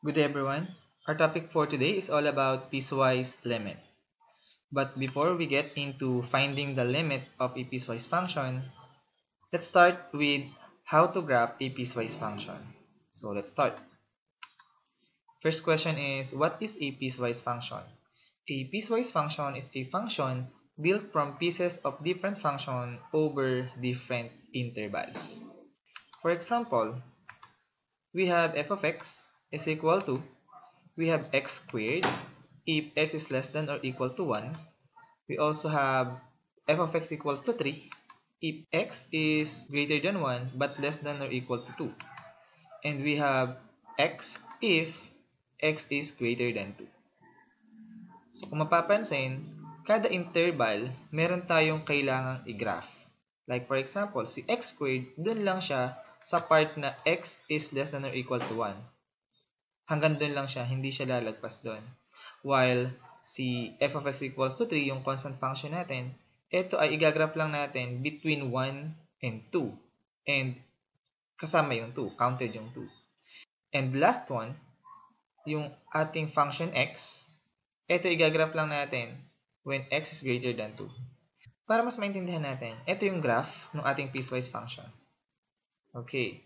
Good day everyone. Our topic for today is all about piecewise limit. But before we get into finding the limit of a piecewise function, let's start with how to graph a piecewise function. So let's start. First question is, what is a piecewise function? A piecewise function is a function built from pieces of different function over different intervals. For example, we have f of x is equal to we have x squared if x is less than or equal to 1. We also have f of x equals to 3 if x is greater than 1 but less than or equal to 2. And we have x if x is greater than 2. So kung mapapansin, kada interval, meron tayong kailangang i-graph. Like for example, si x squared, dun lang siya sa part na x is less than or equal to 1. Hanggang dun lang siya, hindi siya lalagpas dun. While si f of x equals to 3, yung constant function natin, ito ay igagraph lang natin between 1 and 2. And kasama yung 2, counted yung 2. And last one, yung ating function x, ito igagraph lang natin when x is greater than 2. Para mas maintindihan natin, ito yung graph ng ating piecewise function. Okay.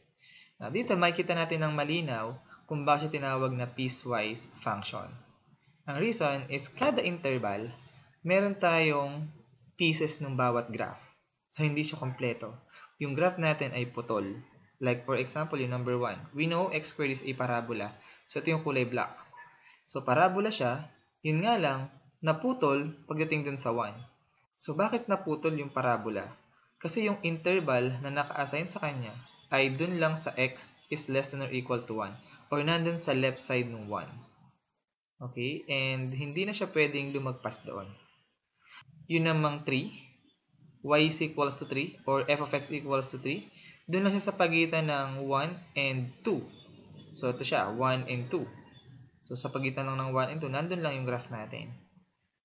Now, dito makikita natin ng malinaw kung bakit tinawag na piecewise function. Ang reason is kada interval, meron tayong pieces ng bawat graph. So, hindi siya kompleto. Yung graph natin ay putol. Like for example, yung number 1. We know x squared is a parabola. So, ito yung kulay black. So, parabola siya. Yun nga lang, naputol pagdating dun sa 1. So, bakit naputol yung parabola? Kasi yung interval na naka-assign sa kanya ay dun lang sa x is less than or equal to 1 or nandun sa left side ng 1. Okay? And hindi na siya pwedeng lumagpas doon. Yun namang 3, y is equals to 3 or f of x equals to 3, dun lang siya sa pagitan ng 1 and 2. So, ito siya, 1 and 2. So, sa pagitan lang ng 1 and 2, nandun lang yung graph natin.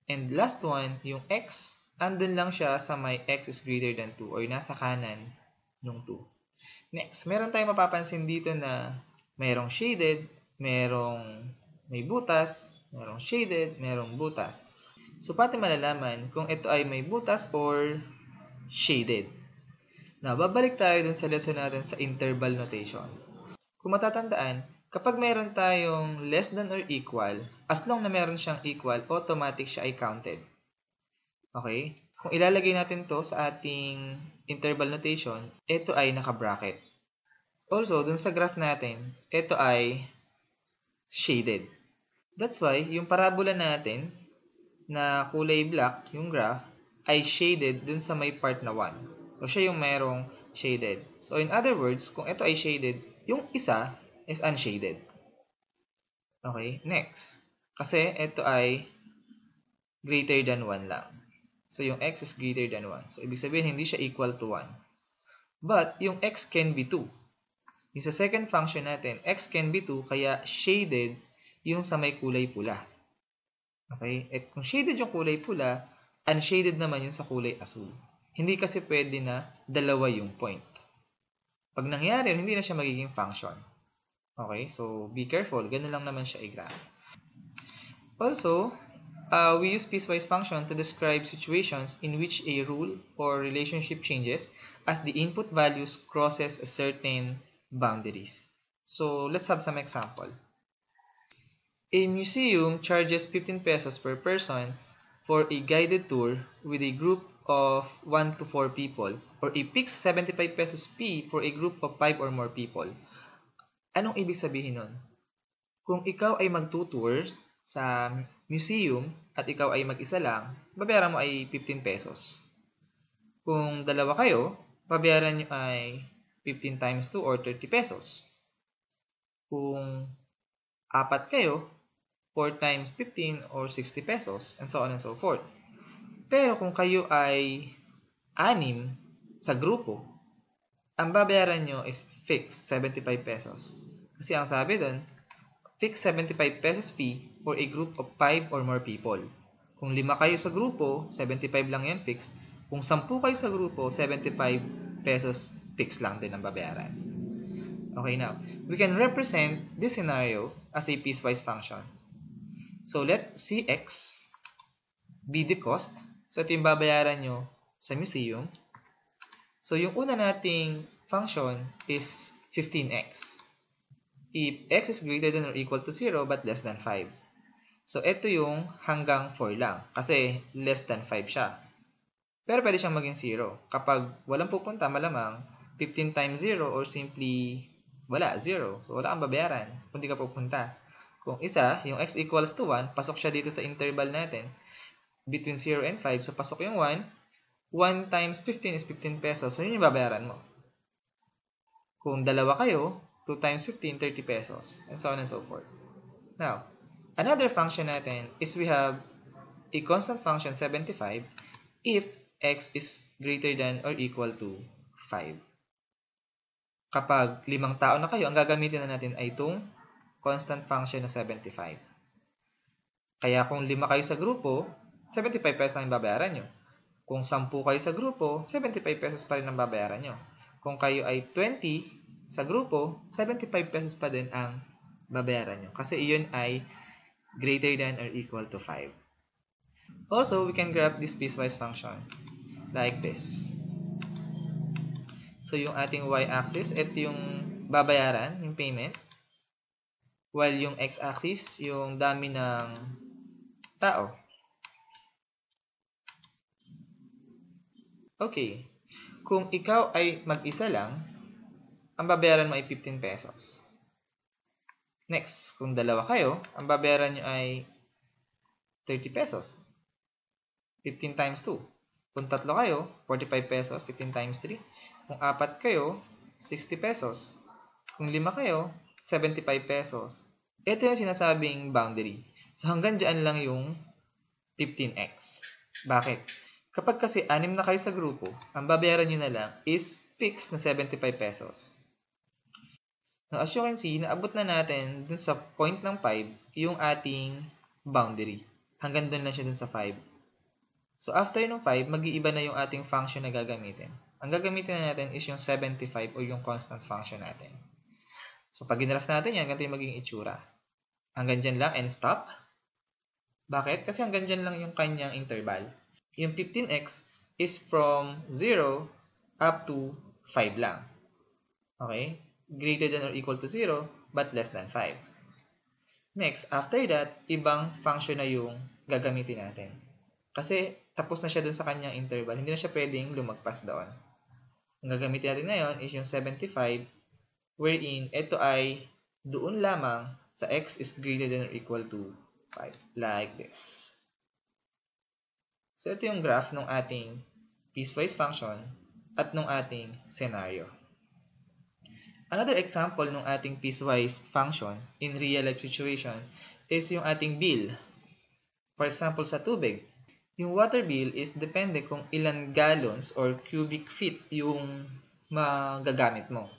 And last one, yung x, andun lang siya sa may x is greater than 2 or nasa kanan ng 2. Next, meron tayong mapapansin dito na merong shaded, may butas, merong shaded, merong butas. So, pati malalaman kung ito ay may butas or shaded. Now, babalik tayo dun sa lesson natin sa interval notation. Kung matatandaan, kapag meron tayong less than or equal, as long na meron siyang equal, automatic siya ay counted. Okay? Kung ilalagay natin to sa ating interval notation, ito ay naka-bracket. Also, dun sa graph natin, ito ay shaded. That's why, yung parabola natin na kulay black, yung graph, ay shaded dun sa may part na 1. So, siya yung merong shaded. So, in other words, kung ito ay shaded, yung isa is unshaded. Okay, next. Kasi ito ay greater than 1 lang. So, yung x is greater than 1. So, ibig sabihin, hindi siya equal to 1. But, yung x can be 2. Yung sa second function natin, x can be 2, kaya shaded yung sa may kulay pula. Okay? At kung shaded yung kulay pula, unshaded naman yung sa kulay asul. Hindi kasi pwede na dalawa yung point. Pag nangyari, hindi na siya magiging function. Okay? So, be careful. Ganun lang naman siya i-graph. Also, we use piecewise function to describe situations in which a rule or relationship changes as the input values crosses a certain boundaries. So, let's have some example. A museum charges 15 pesos per person for a guided tour with a group of 1 to 4 people or a fixed 75 pesos fee for a group of 5 or more people. Anong ibig sabihin nun? Kung ikaw ay magtutour sa museum at ikaw ay mag-isa lang, babayaran mo ay 15 pesos. Kung dalawa kayo, babayaran nyo ay 15 times 2 or 30 pesos. Kung apat kayo, 4 times 15 or 60 pesos, and so on and so forth. Pero kung kayo ay 6 sa grupo, ang babayaran nyo is fixed 75 pesos. Kasi ang sabi doon, fixed 75 pesos fee for a group of 5 or more people. Kung 5 kayo sa grupo, 75 lang yan fixed. Kung 10 kayo sa grupo, 75 pesos fixed lang din ang babayaran. Okay, now, we can represent this scenario as a piecewise function. So, let Cx be the cost. So, ito yung babayaran nyo sa museum. So, yung una nating function is 15x. If x is greater than or equal to 0 but less than 5. So, ito yung hanggang 4 lang kasi less than 5 siya. Pero pwede siyang maging 0. Kapag walang pupunta, malamang 15 times 0 or simply wala, 0. So, wala kang babayaran kung di ka pupunta. Kung isa, yung x equals to 1, pasok siya dito sa interval natin between 0 and 5. So, pasok yung 1. 1 times 15 is 15 pesos. So, yun yung babayaran mo. Kung dalawa kayo, 2 times 15, 30 pesos. And so on and so forth. Now, another function natin is we have a constant function 75 if x is greater than or equal to 5. Kapag 5 tao na kayo, ang gagamitin na natin ay itong constant function na 75. Kaya kung 5 kayo sa grupo, 75 pesos lang yung babayaran nyo. Kung 10 kayo sa grupo, 75 pesos pa rin ang babayaran nyo. Kung kayo ay 20 sa grupo, 75 pesos pa din ang babayaran nyo. Kasi iyon ay greater than or equal to 5. Also, we can graph this piecewise function like this. So, yung ating y-axis, ito yung babayaran, yung payment. While yung x-axis, yung dami ng tao. Okay. Kung ikaw ay mag-isa lang, ang babayaran mo ay 15 pesos. Next, kung dalawa kayo, ang babayaran nyo ay 30 pesos. 15 times 2. Kung tatlo kayo, 45 pesos, 15 times 3. Kung 4 kayo, 60 pesos. Kung 5 kayo, 75 pesos. Ito yung sinasabing boundary. So, hanggang dyan lang yung 15x. Bakit? Kapag kasi 6 na kayo sa grupo, ang babayaran nyo na lang is fixed na 75 pesos. Now, as you can see, naabot na natin dun sa point ng 5 yung ating boundary. Hanggang dun lang siya dun sa 5. So, after ng 5, mag-iiba na yung ating function na gagamitin. Ang gagamitin na natin is yung 75 o yung constant function natin. So, pag ginraph natin yan, ganito yung magiging itsura. Hanggang dyan lang and stop. Bakit? Kasi hanggang dyan lang yung kanyang interval. Yung 15x is from 0 up to 5 lang. Okay? Greater than or equal to 0, but less than 5. Next, after that, ibang function na yung gagamitin natin. Kasi tapos na siya dun sa kanyang interval. Hindi na siya pwedeng lumagpas doon. Ang gagamitin natin ngayon is yung 75, wherein ito ay doon lamang sa x is greater than or equal to 5. Like this. So, ito yung graph ng ating piecewise function at ng ating scenario. Another example ng ating piecewise function in real-life situation is yung ating bill. For example, sa tubig, yung water bill is depende kung ilan gallons or cubic feet yung magagamit mo.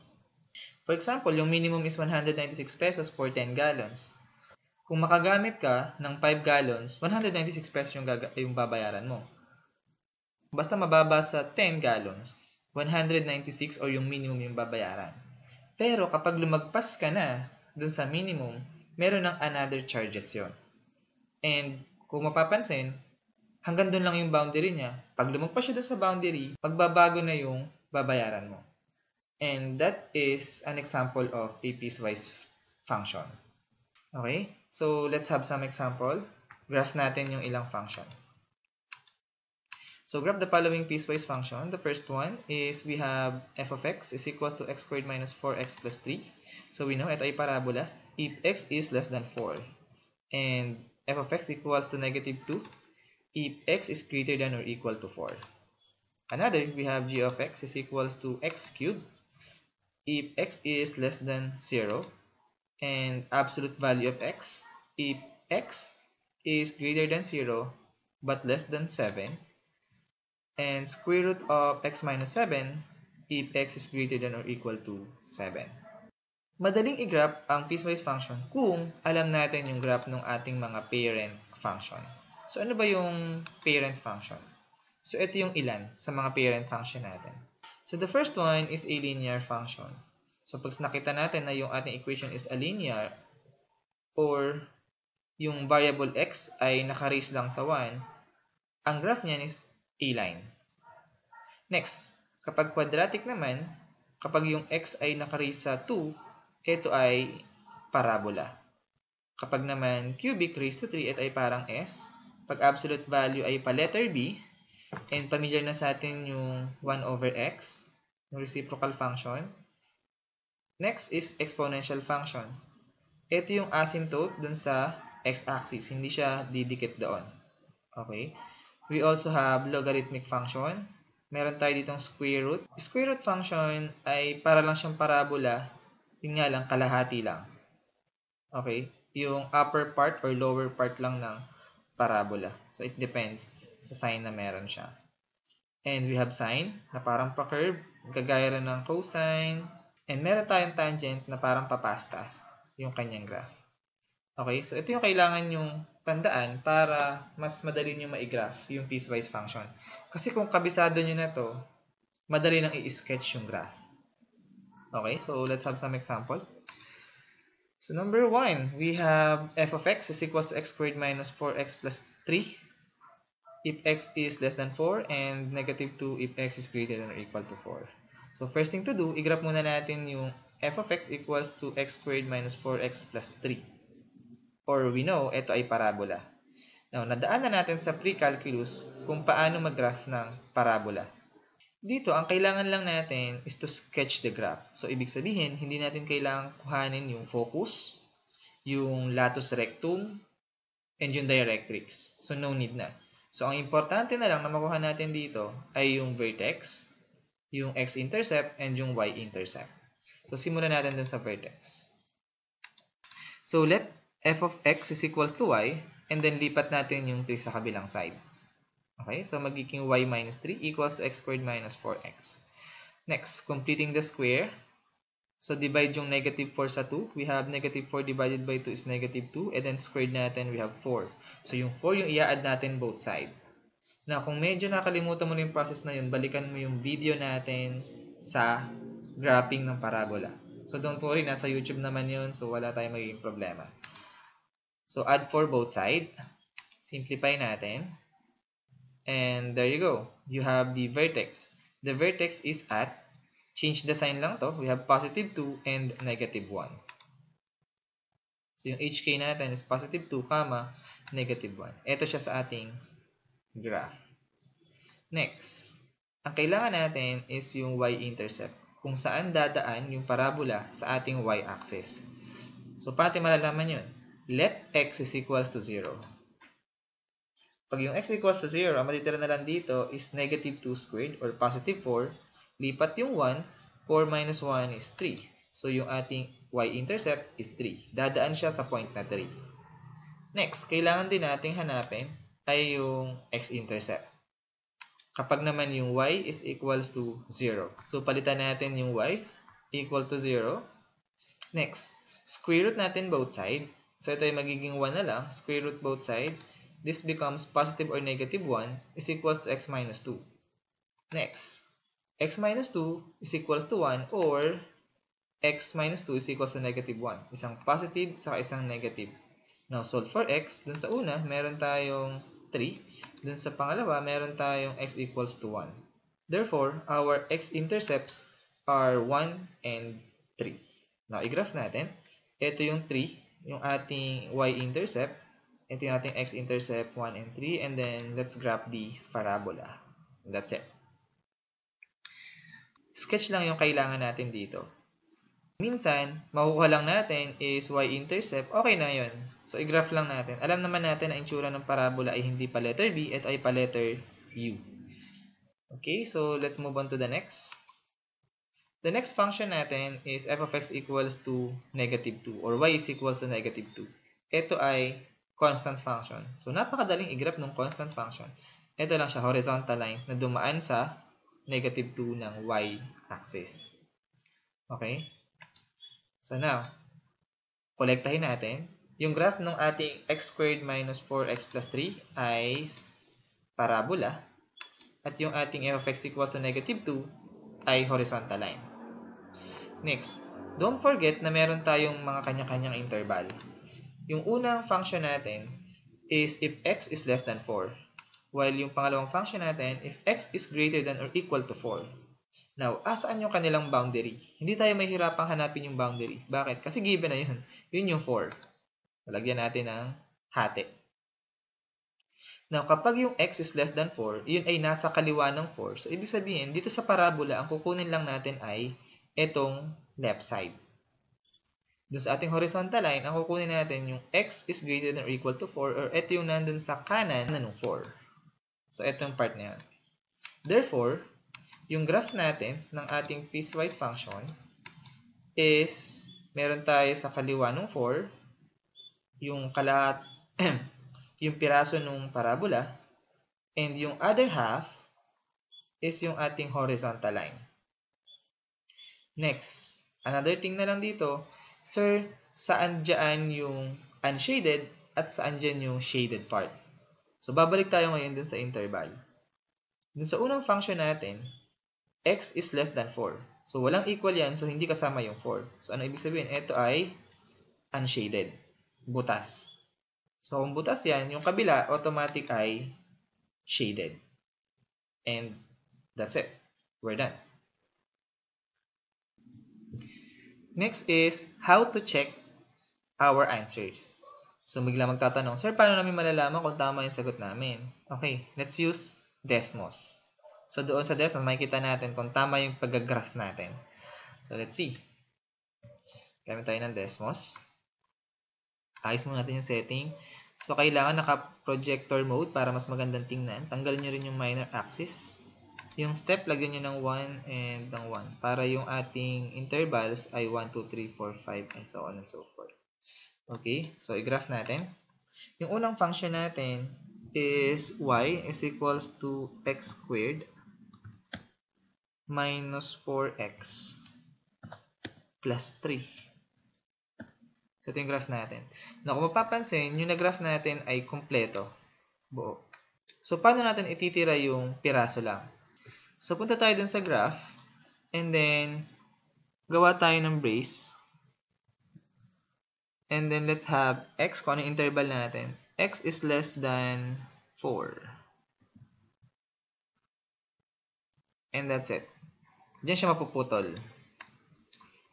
For example, yung minimum is 196 pesos for 10 gallons. Kung makagamit ka ng 5 gallons, 196 pesos yung babayaran mo. Basta mababa sa 10 gallons, 196 or yung minimum yung babayaran. Pero kapag lumagpas ka na dun sa minimum, meron ng another charges yon. And kung mapapansin, hanggang dun lang yung boundary niya. Pag lumagpas siya dun sa boundary, magbabago na yung babayaran mo. And that is an example of a piecewise function. Okay? So, let's have some example. Graph natin yung ilang function. So, graph the following piecewise function. The first one is we have f of x is equals to x squared minus 4x plus 3. So, we know ito ay parabola if x is less than 4. And f of x equals to negative 2 if x is greater than or equal to 4. Another, we have g of x is equals to x cubed if x is less than 0. And absolute value of x if x is greater than 0 but less than 7. And square root of x minus 7 if x is greater than or equal to 7. Madaling i-graph ang piecewise function kung alam natin yung graph ng ating mga parent function. So, ano ba yung parent function? So, ito yung ilan sa mga parent function natin. So, the first one is a linear function. So pag nakita natin na yung ating equation is a linear or yung variable x ay naka-raise lang sa 1, ang graph niyan is A-line. Next, kapag quadratic naman, kapag yung x ay naka-raise sa 2, ito ay parabola. Kapag naman cubic raised to 3, ito ay parang S. Pag absolute value ay pa letter B, and familiar na sa atin yung 1 over x, yung reciprocal function. Next is exponential function. Ito yung asymptote dun sa x-axis, hindi siya didikit doon. Okay? We also have logarithmic function. Meron tayo ditong square root. Square root function ay para lang siyang parabola, yun nga lang, kalahati lang. Okay? Yung upper part or lower part lang ng parabola. So, it depends sa sign na meron siya. And we have sine na parang pa-curve, gagaya rin ng cosine, and meron tayong tangent na parang papasta yung kanyang graph. Okay? So, ito yung kailangan yung tandaan para mas madali nyo ma-graph yung piecewise function. Kasi kung kabisado nyo na to, madali nang i-sketch yung graph. Okay? So, let's have some example. So, number 1, we have f of x is equals to x squared minus 4x plus 3 if x is less than 4 and negative 2 if x is greater than or equal to 4. So, first thing to do, i-graph muna natin yung f of x equals to x squared minus 4x plus 3. Or we know, ito ay parabola. Now, nadaan na natin sa pre-calculus kung paano mag-graph ng parabola. Dito, ang kailangan lang natin is to sketch the graph. So, ibig sabihin, hindi natin kailangan kuhanin yung focus, yung latus rectum, and yung directrix. So, no need na. So, ang importante na lang na makuha natin dito ay yung vertex, yung x-intercept, and yung y-intercept. So, simulan natin dun sa vertex. So, let f of x is equals to y, and then lipat natin yung 3 sa kabilang side. Okay, so magiging y minus 3 equals x squared minus 4x. Next, completing the square. So, divide yung negative 4 sa 2. We have negative 4 divided by 2 is negative 2. And then, squared natin, we have 4. So, yung 4 yung i-add natin both side. Now, kung medyo nakalimutan mo na yung process na yun, balikan mo yung video natin sa graphing ng parabola. So, don't worry, nasa YouTube naman yun. So, wala tayong magiging problema. So, add 4 both side. Simplify natin. And there you go. You have the vertex. The vertex is at, change the sign lang to. We have positive 2 and negative 1. So, yung HK natin is positive 2, negative 1. Ito siya sa ating graph. Next, ang kailangan natin is yung y-intercept. Kung saan dadaan yung parabola sa ating y-axis. So, pati malalaman yun. Let x is equals to 0. Pag yung x equals to 0, ang matitira na lang dito is negative 2 squared or positive 4. Lipat yung 1, 4 minus 1 is 3. So, yung ating y-intercept is 3. Dadaan siya sa point na 3. Next, kailangan din nating hanapin ay yung x-intercept. Kapag naman yung y is equals to 0. So, palitan natin yung y equal to 0. Next, square root natin both side. So, ito ay magiging 1 na lang. Square root both side. This becomes positive or negative 1 is equals to x minus 2. Next, x minus 2 is equals to 1 or x minus 2 is equals to negative 1. Isang positive saka isang negative. Now, solve for x. Dun sa una, meron tayong 3. Dun sa pangalawa, meron tayong x equals to 1. Therefore, our x-intercepts are 1 and 3. Now, i-graph natin. Ito yung 3, yung ating y-intercept. Ito yung ating x-intercept 1 and 3. And then, let's graph the parabola. That's it. Sketch lang yung kailangan natin dito. Minsan, makukuha lang natin is y-intercept. Okay na yun. So, i-graph lang natin. Alam naman natin na itsura ng parabola ay hindi pa letter B, ito ay pa letter U. Okay, so let's move on to the next. The next function natin is f of x equals to negative 2 or y is equals to negative 2. Ito ay constant function. So, napakadaling i-graph ng constant function. Ito lang siya, horizontal line na dumaan sa negative 2 ng y-axis. Okay? So, now, kolektahin natin. Yung graph ng ating x squared minus 4x plus 3 ay parabola. At yung ating f of x equals to negative 2 ay horizontal line. Next, don't forget na meron tayong mga kanya-kanyang interval. Yung unang function natin is if x is less than 4. While yung pangalawang function natin, if x is greater than or equal to 4. Now, asaan yung kanilang boundary? Hindi tayo mahihirapang hanapin yung boundary. Bakit? Kasi given na yun. Yun yung 4. Lalagyan natin ng hati. Now, kapag yung x is less than 4, yun ay nasa kaliwa ng 4. So, ibig sabihin, dito sa parabola, ang kukunin lang natin ay itong left side. Doon sa ating horizontal line, ang kukunin natin yung x is greater than or equal to 4 or ito yung nandun sa kanan ng 4. So, ito yung part na yan. Therefore, yung graph natin ng ating piecewise function is meron tayo sa kaliwa ng 4, yung kalahat, yung piraso ng parabola, and yung other half is yung ating horizontal line. Next, another thing na lang dito, sir, saan dyan yung unshaded at saan dyan yung shaded part? So, babalik tayo ngayon dun sa interval. Dun sa unang function natin, x is less than 4. So, walang equal yan, so hindi kasama yung 4. So, ano ibig sabihin? Ito ay unshaded. Butas. So, kung butas yan, yung kabila, automatic ay shaded. And that's it. We're done. Next is how to check our answers. So, bigla magtatanong, sir, paano namin malalaman kung tama yung sagot namin? Okay, let's use Desmos. So, doon sa Desmos, makikita natin kung tama yung pag-graph natin. So, let's see. Gamit tayo ng Desmos. Ayos mo natin yung setting. So, kailangan naka-projector mode para mas magandang tingnan. Tanggalin nyo rin yung minor axis. Yung step, lagyan nyo ng 1 and ng 1. Para yung ating intervals ay 1, 2, 3, 4, 5, and so on and so forth. Okay, so i-graph natin. Yung unang function natin is y is equals to x squared minus 4x plus 3. So, ito yung graph natin. Now, kung mapapansin, yung na-graph natin ay kompleto. Buo. So, paano natin ititira yung piraso lang? So, punta tayo dun sa graph. And then, gawa tayo ng brace. And then, let's have x, kung ano yung interval natin. X is less than 4. And that's it. Diyan siya mapuputol.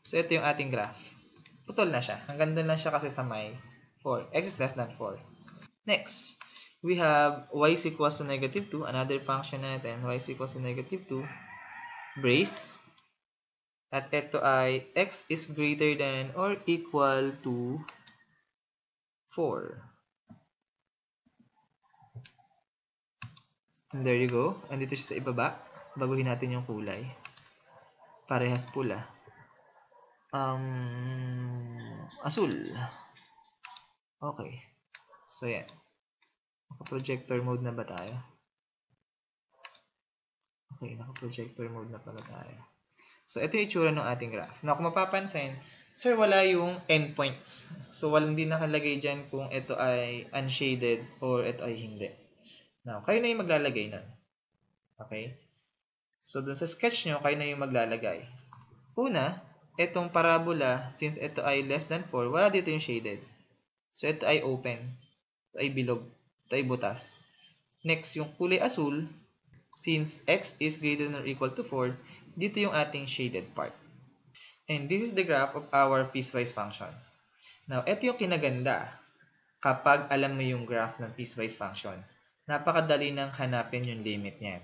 So, ito yung ating graph. Putol na siya. Hanggang doon lang siya kasi sa may 4. X is less than 4. Next, we have y is equals to negative 2. Another function natin, y is equals to negative 2. Brace. At ito ay x is greater than or equal to 4. And there you go. Andito siya sa ibaba. Baguhin natin yung kulay. Parehas pula. Asul. Okay. So, yan. Naka-projector mode na ba tayo? Okay, naka-projector mode na pala tayo. So, ito yung itsura ng ating graph. Now, kung mapapansin, sir, wala yung endpoints. So, walang din nakalagay dyan kung ito ay unshaded or ito ay hindi. Now, kayo na yung maglalagay nun. Okay? So, dun sa sketch nyo, kayo na yung maglalagay. Una, itong parabola, since ito ay less than 4, wala dito yung shaded. So, ito ay open. Ito ay bilog. Ito ay butas. Next, yung kulay asul, since x is greater than or equal to 4, dito yung ating shaded part. And this is the graph of our piecewise function. Now, ito yung kinaganda kapag alam mo yung graph ng piecewise function. Napakadali nang hanapin yung limit niyan.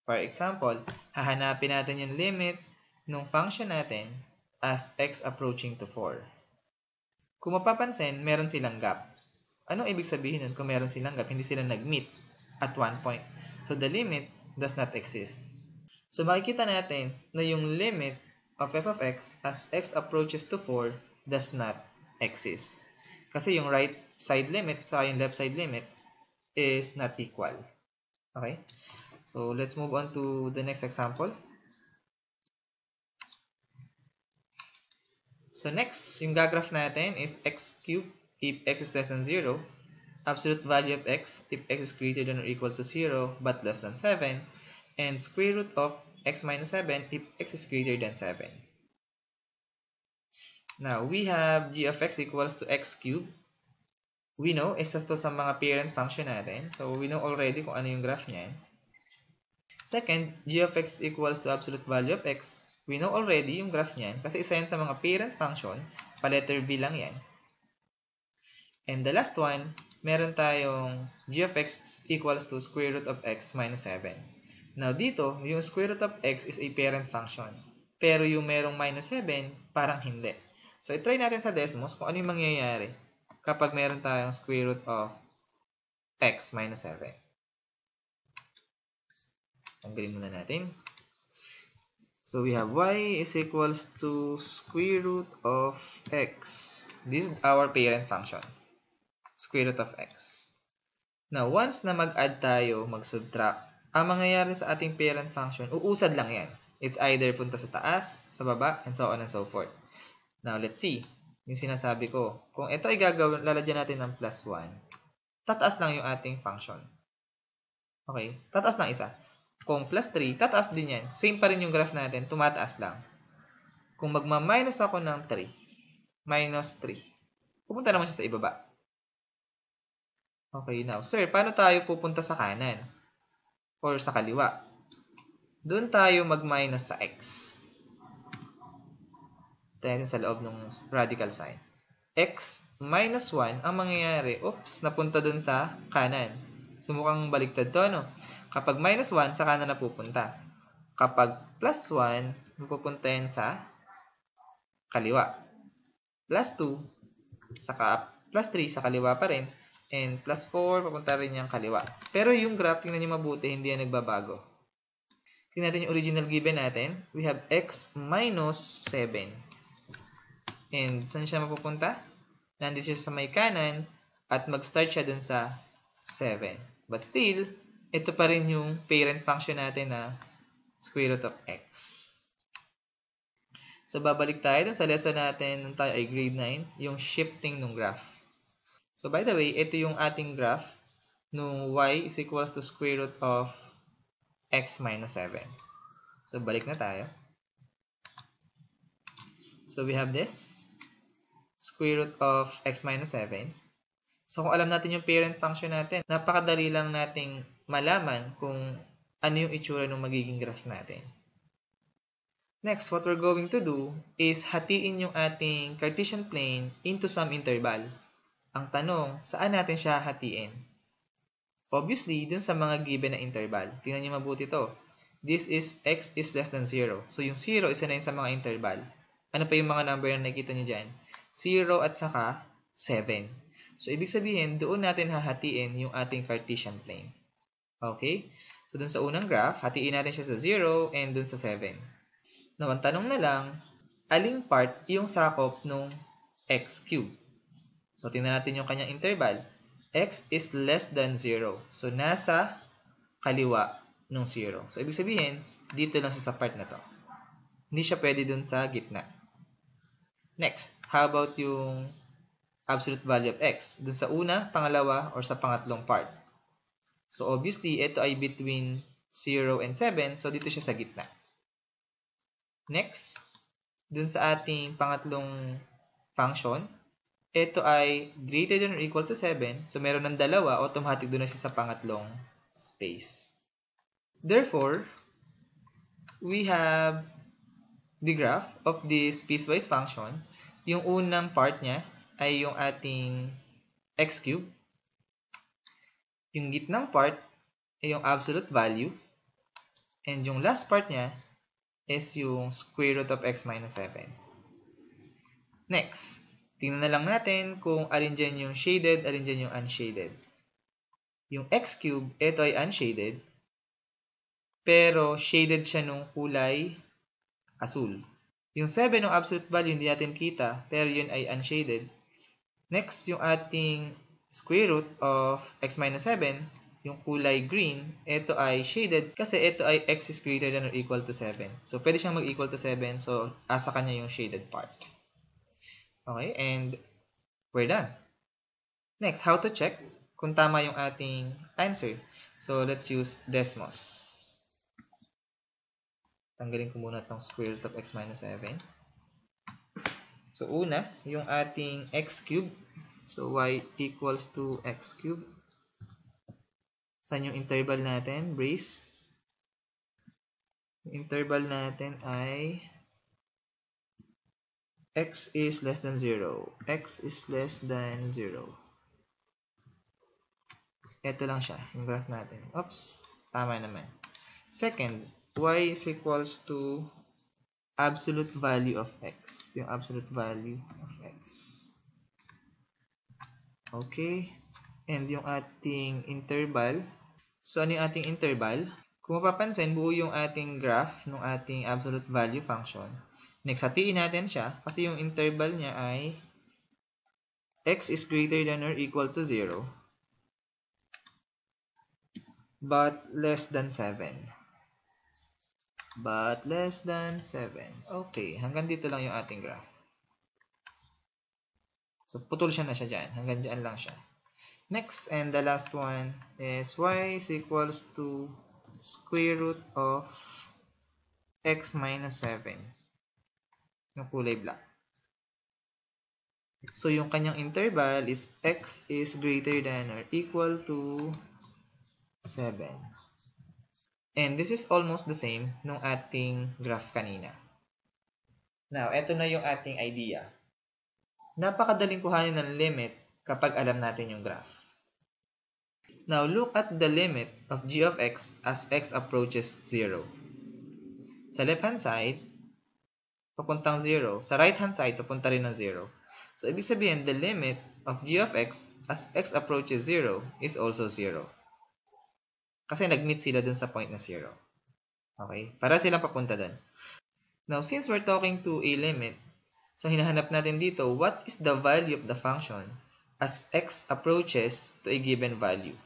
For example, hahanapin natin yung limit ng function natin as x approaching to 4. Kung mapapansin, meron silang gap. Anong ibig sabihin nun kung meron silang gap? Hindi sila nag-meet at one point. So, the limit does not exist. So, makikita natin na yung limit of f of x as x approaches to 4 does not exist. Kasi yung right side limit sa yung left side limit is not equal. Okay? So, let's move on to the next example. So, next, yung gagraph natin is x cubed if x is less than 0, absolute value of x if x is greater than or equal to 0 but less than 7, and square root of x minus 7 if x is greater than 7. Now, we have g of x equals to x cubed. We know, isa to sa mga parent function natin. So, we know already kung ano yung graph niyan. Second, g of x equals to absolute value of x. We know already yung graph niyan kasi isa yan sa mga parent function. Pa-letter B lang yan. And the last one, meron tayong g of x equals to square root of x minus 7. Now, dito, yung square root of x is a parent function. Pero yung merong minus 7, parang hindi. So, itry natin sa Desmos kung ano yung mangyayari kapag meron tayong square root of x minus 7. Tanggalin muna natin. So, we have y is equals to square root of x. This is our parent function. Square root of x. Now, once na mag-add tayo, mag-subtract, ang mangyayari sa ating parent function, uusad lang yan. It's either punta sa taas, sa baba, and so on and so forth. Now, let's see. Yung sinasabi ko, kung ito ay gagawin, lalagyan natin ng plus 1, tataas lang yung ating function. Okay? Tataas lang isa. Kung plus 3, tataas din yan. Same pa rin yung graph natin, tumataas lang. Kung magma-minus ako ng 3, minus 3, pupunta naman siya sa ibaba. Okay, now, sir, paano tayo pupunta sa kanan? Or sa kaliwa? Doon tayo mag-minus sa x. Dahil sa loob ng radical sign. X minus 1, ang mangyayari, oops, napunta doon sa kanan. So, mukhang baliktad to, no? Kapag minus 1, sa kanan na pupunta. Kapag plus 1, pupunta yan sa kaliwa. Plus 2, plus 3, sa kaliwa pa rin. And plus 4, papunta rin yung kaliwa. Pero yung graph, tingnan nyo mabuti, hindi yan nagbabago. Tingnan natin yung original given natin. We have x minus 7. And saan siya mapupunta? Nandito siya sa may kanan at mag-start siya dun sa 7. But still, ito pa rin yung parent function natin na square root of x. So, babalik tayo dun sa lesson natin nung tayo ay grade 9, yung shifting ng graph. So, by the way, ito yung ating graph nung y is equals to square root of x minus 7. So, balik na tayo. So, we have this square root of x minus 7. So, kung alam natin yung parent function natin, napakadali lang nating malaman kung ano yung itsura ng magiging graph natin. Next, what we're going to do is hatiin yung ating Cartesian plane into some interval. Ang tanong, saan natin siya hatiin? Obviously, dun sa mga given na interval. Tingnan niyo mabuti to. This is x is less than 0. So, yung 0 isa na yun sa mga interval. Ano pa yung mga number na nakikita niyo dyan? 0 at saka 7. So, ibig sabihin, doon natin hahatiin yung ating Cartesian plane. Okay? So, dun sa unang graph, hatiin natin siya sa 0 and dun sa 7. Now, ang tanong na lang, aling part yung sakop nung x cube? So, tingnan natin yung kanyang interval. X is less than 0. So, nasa kaliwa nung 0. So, ibig sabihin, dito lang siya sa part na to. Hindi siya pwede dun sa gitna. Next, how about yung absolute value of x? Dun sa una, pangalawa, or sa pangatlong part. So, obviously, ito ay between 0 and 7. So, dito siya sa gitna. Next, dun sa ating pangatlong function, ito ay greater than or equal to 7. So, meron ng dalawa, automatic doon na siya sa pangatlong space. Therefore, we have the graph of this piecewise function. Yung unang part niya ay yung ating x cube. Yung gitnang part ay yung absolute value. And yung last part niya is yung square root of x minus 7. Next, tingnan na lang natin kung alin dyan yung shaded, alin dyan yung unshaded. Yung x cube, ito ay unshaded, pero shaded siya nung kulay asul. Yung 7 ng absolute value, hindi natin kita, pero yun ay unshaded. Next, yung ating square root of x minus 7, yung kulay green, ito ay shaded kasi ito ay x is greater than or equal to 7. So, pwede siyang mag-equal to 7, so asa kanya yung shaded part. Okay, and we're done. Next, how to check kung tama yung ating answer. So, let's use Desmos. Tanggalin ko muna itong square root of x minus 7. So, una, yung ating x cubed. So, y equals to x cubed. Saan yung interval natin? Brace. Yung interval natin ay x is less than 0. X is less than 0. Ito lang siya, yung graph natin. Oops, tama naman. Second, y is equals to absolute value of x. Ito yung absolute value of x. Okay. And yung ating interval. So, ano yung ating interval? Kung mapapansin, buo yung ating graph ng ating absolute value function. Next, hatiin natin siya kasi yung interval niya ay x is greater than or equal to 0 but less than 7. But less than 7. Okay, hanggang dito lang yung ating graph. So, putol siya na siya dyan. Hanggang dyan lang siya. Next, and the last one is y is equals to square root of x minus 7. Yung kulay black. So, yung kanyang interval is x is greater than or equal to 7. And this is almost the same nung ating graph kanina. Now, eto na yung ating idea. Napakadaling kuhanin ng limit kapag alam natin yung graph. Now, look at the limit of g of x as x approaches 0. Sa left-hand side, papuntang 0. Sa right-hand side, papunta rin ng 0. So, ibig sabihin, the limit of g of x as x approaches 0 is also 0. Kasi nag-meet sila dun sa point na 0. Okay? Para silang papunta dun. Now, since we're talking to a limit, so hinahanap natin dito, what is the value of the function as x approaches to a given value?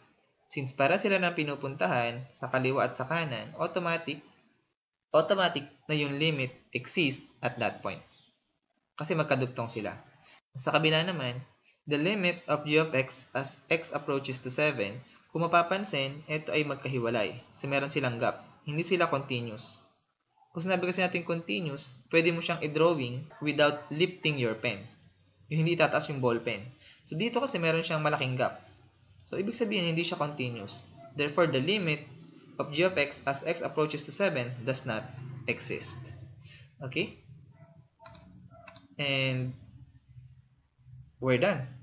Since para sila na pinupuntahan sa kaliwa at sa kanan, automatic na yung limit exists at that point. Kasi magkadugtong sila. Sa kabila naman, the limit of g of x as x approaches to 7, kung mapapansin, ito ay magkahiwalay. So, meron silang gap. Hindi sila continuous. Kung sinabi kasi natin continuous, pwede mo siyang i-drawing without lifting your pen. Yung hindi tataas yung ball pen. So, dito kasi meron siyang malaking gap. So, ibig sabihin, hindi siya continuous. Therefore, the limit of g of x as x approaches to 7 does not exist. Okay? And we're done.